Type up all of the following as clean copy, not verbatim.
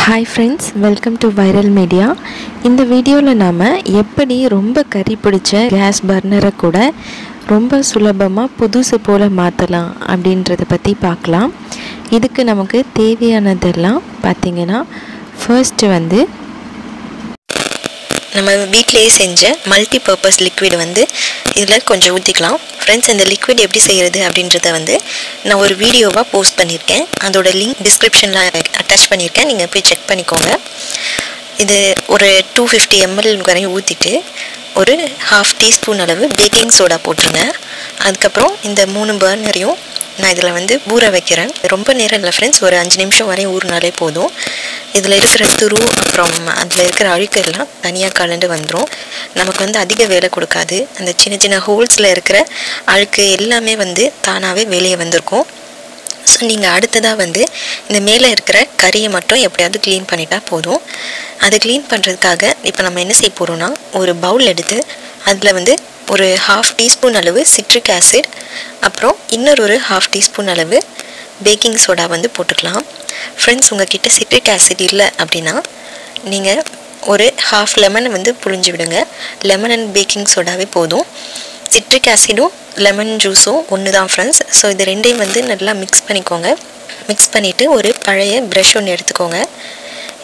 Hi friends, welcome to Viral Media. இந்த வீடியோல நாம எப்படி ரொம்ப கரி பிடிச்ச கேஸ் பர்னரை கூட ரொம்ப சுலபமா புதுசு போல மாத்தலாம் அப்படின்றத பத்தி பார்க்கலாம். இதுக்கு நமக்கு தேவையானதெல்லாம் பாத்தீங்கன்னா ஃபர்ஸ்ட் வந்து நம்ம வீட்லயே செஞ்ச மல்டிபர்பஸ் லிக்விட் வந்து இதில் கொஞ்சம் ஊற்றிக்கலாம். ஃப்ரெண்ட்ஸ், இந்த லிக்விட் எப்படி செய்கிறது அப்படின்றத வந்து நான் ஒரு வீடியோவாக போஸ்ட் பண்ணியிருக்கேன். அதோட லிங்க் டிஸ்கிரிப்ஷனில் அட்டாச் பண்ணியிருக்கேன், நீங்கள் போய் செக் பண்ணிக்கோங்க. இது ஒரு 250 ml வரையும் ஊற்றிட்டு ஒரு 1/2 டீஸ்பூன் அளவு பேக்கிங் சோடா போட்டுருங்க. அதுக்கப்புறம் இந்த 3 பர்னரையும் நான் இதில் வந்து ஊற வைக்கிறேன். ரொம்ப நேரம் இல்லை ஃப்ரெண்ட்ஸ், ஒரு 5 நிமிஷம் வரையும் ஊறினாலே போதும். இதில் இருக்கிற துரு அப்புறம் அதில் இருக்கிற அழுக்கெல்லாம் தனியாக கலந்து வந்துடும். நமக்கு வந்து அதிக வேலை கொடுக்காது. அந்த சின்ன சின்ன ஹோல்ஸில் இருக்கிற அழுக்கு எல்லாமே வந்து தானாகவே வெளியே வந்திருக்கும். ஸோ நீங்கள் அடுத்ததாக வந்து இந்த மேலே இருக்கிற கறியை மட்டும் எப்படியாவது க்ளீன் பண்ணிட்டா போதும். அதை க்ளீன் பண்ணுறதுக்காக இப்போ நம்ம என்ன செய்ய போகிறோம்னா, ஒரு பவுல் எடுத்து அதில் வந்து ஒரு 1/2 டீஸ்பூன் அளவு சிட்ரிக் ஆசிட், அப்புறம் இன்னொரு 1/2 டீஸ்பூன் அளவு பேக்கிங் சோடா வந்து போட்டுக்கலாம். ஃப்ரெண்ட்ஸ், உங்ககிட்ட சிட்ரிக் ஆசிட் இல்லை அப்படின்னா நீங்கள் ஒரு 1/2 லெமன் வந்து புழிஞ்சு விடுங்க. லெமன் அண்ட் பேக்கிங் சோடாவே போதும். சிட்ரிக் ஆசிடும் லெமன் ஜூஸும் ஒன்று தான் ஃப்ரெண்ட்ஸ். ஸோ இது ரெண்டையும் வந்து நல்லா மிக்ஸ் பண்ணிக்கோங்க. மிக்ஸ் பண்ணிவிட்டு ஒரு பழைய ப்ரஷ் ஒன்று எடுத்துக்கோங்க.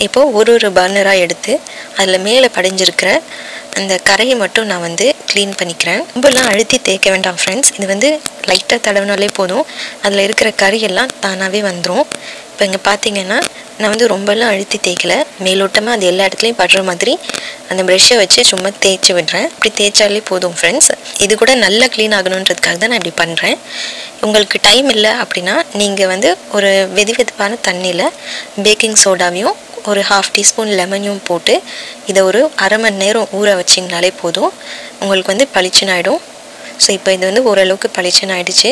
இப்போது ஒரு பர்னராக எடுத்து அதில் மேலே படிஞ்சிருக்கிற அந்த கரையை மட்டும் நான் வந்து க்ளீன் பண்ணிக்கிறேன். ரொம்பலாம் அழுத்தி தேய்க்க வேண்டாம் ஃப்ரெண்ட்ஸ். இது வந்து லைட்டாக தடவினாலே போதும், அதில் இருக்கிற கறியெல்லாம் தானாகவே வந்துடும். இப்போ இங்கே பார்த்தீங்கன்னா நான் வந்து ரொம்பலாம் அழுத்தி தேய்க்கலை, மேலோட்டமாக அது எல்லா இடத்துலையும் படுற மாதிரி அந்த ப்ரெஷ்ஷை வச்சு சும்மா தேய்ச்சி விடுறேன். இப்படி தேய்ச்சாலே போதும் ஃப்ரெண்ட்ஸ். இது கூட நல்லா க்ளீன் ஆகணுன்றதுக்காக தான் நான் இப்படி பண்ணுறேன். உங்களுக்கு டைம் இல்லை அப்படின்னா நீங்கள் வந்து ஒரு வெதுவெதுப்பான தண்ணியில் பேக்கிங் சோடாவையும் ஒரு 1/2 டீஸ்பூன் லெமனையும் போட்டு இதை ஒரு 1/2 மணி நேரம் ஊற வச்சிங்கனாலே போதும், உங்களுக்கு வந்து பளிச்சுன்னு ஆகிடும். ஸோ இப்போ இது வந்து ஓரளவுக்கு பளிச்சுன்னு ஆகிடுச்சு.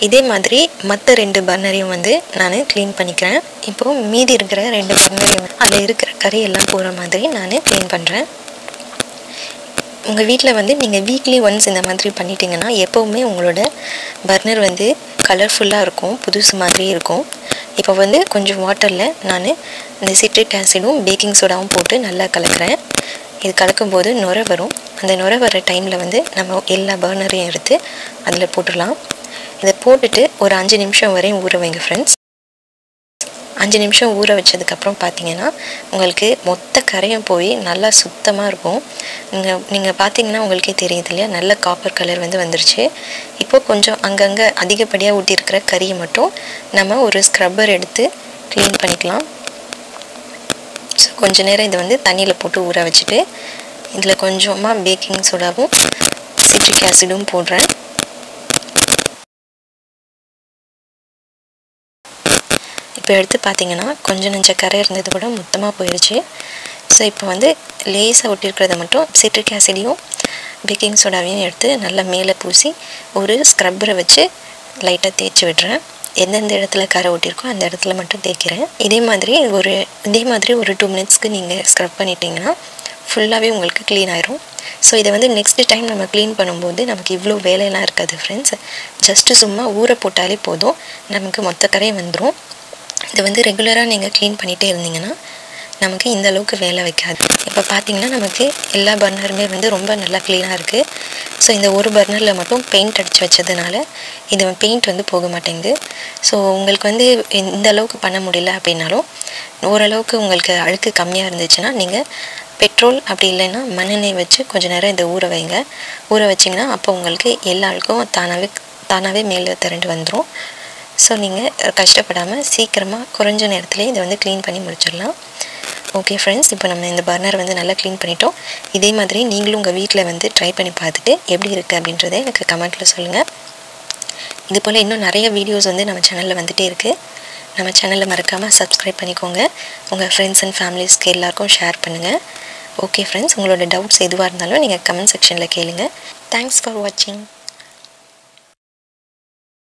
இதே மாதிரி மற்ற 2 பர்னரையும் வந்து நான் க்ளீன் பண்ணிக்கிறேன். இப்போது மீதி இருக்கிற 2 பர்னரையும் அதில் இருக்கிற கறி எல்லாம் போகிற மாதிரி நான் க்ளீன் பண்ணுறேன். உங்கள் வீட்டில் வந்து நீங்கள் வீக்லி ஒன்ஸ் இந்த மாதிரி பண்ணிட்டீங்கன்னா எப்போவுமே உங்களோட பர்னர் வந்து கலர்ஃபுல்லாக இருக்கும், புதுசு மாதிரி இருக்கும். இப்போ வந்து கொஞ்சம் வாட்டரில் நான் இந்த சிட்ரிக் ஆசிடும் பேக்கிங் சோடாவும் போட்டு நல்லா கலக்கிறேன். இது கலக்கும்போது நுரை வரும். அந்த நுரை வர டைமில் வந்து நம்ம எல்லா பர்னரையும் எடுத்து அதில் போட்டுடலாம். இதை போட்டுட்டு ஒரு 5 நிமிஷம் வரையும் ஊற வைங்க ஃப்ரெண்ட்ஸ். 5 நிமிஷம் ஊற வச்சதுக்கப்புறம் பார்த்தீங்கன்னா உங்களுக்கு மொத்த கரையும் போய் நல்லா சுத்தமாக இருக்கும். நீங்கள் பார்த்தீங்கன்னா உங்களுக்கே தெரியுது இல்லையா, நல்ல காப்பர் கலர் வந்து வந்துருச்சு. இப்போது கொஞ்சம் அங்கங்கே அதிகப்படியாக ஊட்டியிருக்கிற கறியை மட்டும் நம்ம ஒரு ஸ்க்ரப்பர் எடுத்து க்ளீன் பண்ணிக்கலாம். ஸோ கொஞ்சம் நேரம் இதை வந்து தண்ணியில் போட்டு ஊற வச்சுட்டு இதில் கொஞ்சமாக பேக்கிங் சோடாவும் சிட்ரிக் ஆசிடும் போடுறேன். இப்போ எடுத்து பார்த்தீங்கன்னா கொஞ்சம் நெஞ்ச கரை இருந்தது கூட மொத்தமாக போயிடுச்சு. ஸோ இப்போ வந்து லேசாக ஒட்டியிருக்கிறத மட்டும் சிட்ரிக் ஆசிடையும் பேக்கிங் சோடாவையும் எடுத்து நல்லா மேலே பூசி ஒரு ஸ்க்ரப்பரை வச்சு லைட்டாக தேய்ச்சி விடுறேன். எந்தெந்த இடத்துல கரை ஒட்டியிருக்கோ அந்த இடத்துல மட்டும் தேய்க்கிறேன். இதே மாதிரி ஒரு 2 மினிட்ஸ்க்கு நீங்கள் ஸ்க்ரப் பண்ணிட்டீங்கன்னா ஃபுல்லாகவே உங்களுக்கு க்ளீன் ஆயிரும். ஸோ இதை வந்து நெக்ஸ்ட் டைம் நம்ம க்ளீன் பண்ணும்போது நமக்கு இவ்வளோ வேலையெல்லாம் இருக்காது ஃப்ரெண்ட்ஸ். ஜஸ்ட்டு சும்மா ஊற போட்டாலே போதும், நமக்கு மொத்த கரையும் வந்துடும். இதை வந்து ரெகுலராக நீங்கள் க்ளீன் பண்ணிகிட்டே இருந்தீங்கன்னா நமக்கு இந்த அளவுக்கு வேலை வைக்காது. இப்போ பார்த்தீங்கன்னா நமக்கு எல்லா பர்னருமே வந்து ரொம்ப நல்லா க்ளீனாக இருக்குது. ஸோ இந்த ஒரு பர்னரில் மட்டும் பெயிண்ட் அடித்து வச்சதுனால இது பெயிண்ட் வந்து போக மாட்டேங்குது. ஸோ உங்களுக்கு வந்து இந்த அளவுக்கு பண்ண முடியல அப்படின்னாலும் ஓரளவுக்கு உங்களுக்கு அழுக்கு கம்மியாக இருந்துச்சுன்னா நீங்கள் பெட்ரோல் அப்படி இல்லைன்னா மண்ணெண்ணெய் வச்சு கொஞ்சம் நேரம் இதை ஊற வைங்க. ஊற வச்சிங்கன்னா அப்போ உங்களுக்கு எல்லா அழுக்கும் தானாகவே மேலே திரண்டு வந்துடும். ஸோ நீங்கள் கஷ்டப்படாமல் சீக்கிரமாக குறைஞ்ச நேரத்துலேயே இதை வந்து க்ளீன் பண்ணி முடிச்சிடலாம். ஓகே ஃப்ரெண்ட்ஸ், இப்போ நம்ம இந்த பர்னர் வந்து நல்லா க்ளீன் பண்ணிட்டோம். இதே மாதிரி நீங்களும் உங்கள் வீட்டில் வந்து ட்ரை பண்ணி பார்த்துட்டு எப்படி இருக்குது அப்படின்றத எனக்கு கமெண்ட்டில் சொல்லுங்கள். இது போல் இன்னும் நிறைய வீடியோஸ் வந்து நம்ம சேனலில் வந்துகிட்டே இருக்குது. நம்ம சேனலில் மறக்காமல் சப்ஸ்கிரைப் பண்ணிக்கோங்க. உங்கள் ஃப்ரெண்ட்ஸ் அண்ட் ஃபேமிலிஸ்க்கு எல்லாருக்கும் ஷேர் பண்ணுங்கள். ஓகே ஃப்ரெண்ட்ஸ், உங்களோட டவுட்ஸ் எதுவாக இருந்தாலும் நீங்கள் கமெண்ட் செக்ஷனில் கேளுங்க. தேங்க்ஸ் ஃபார் வாட்சிங்.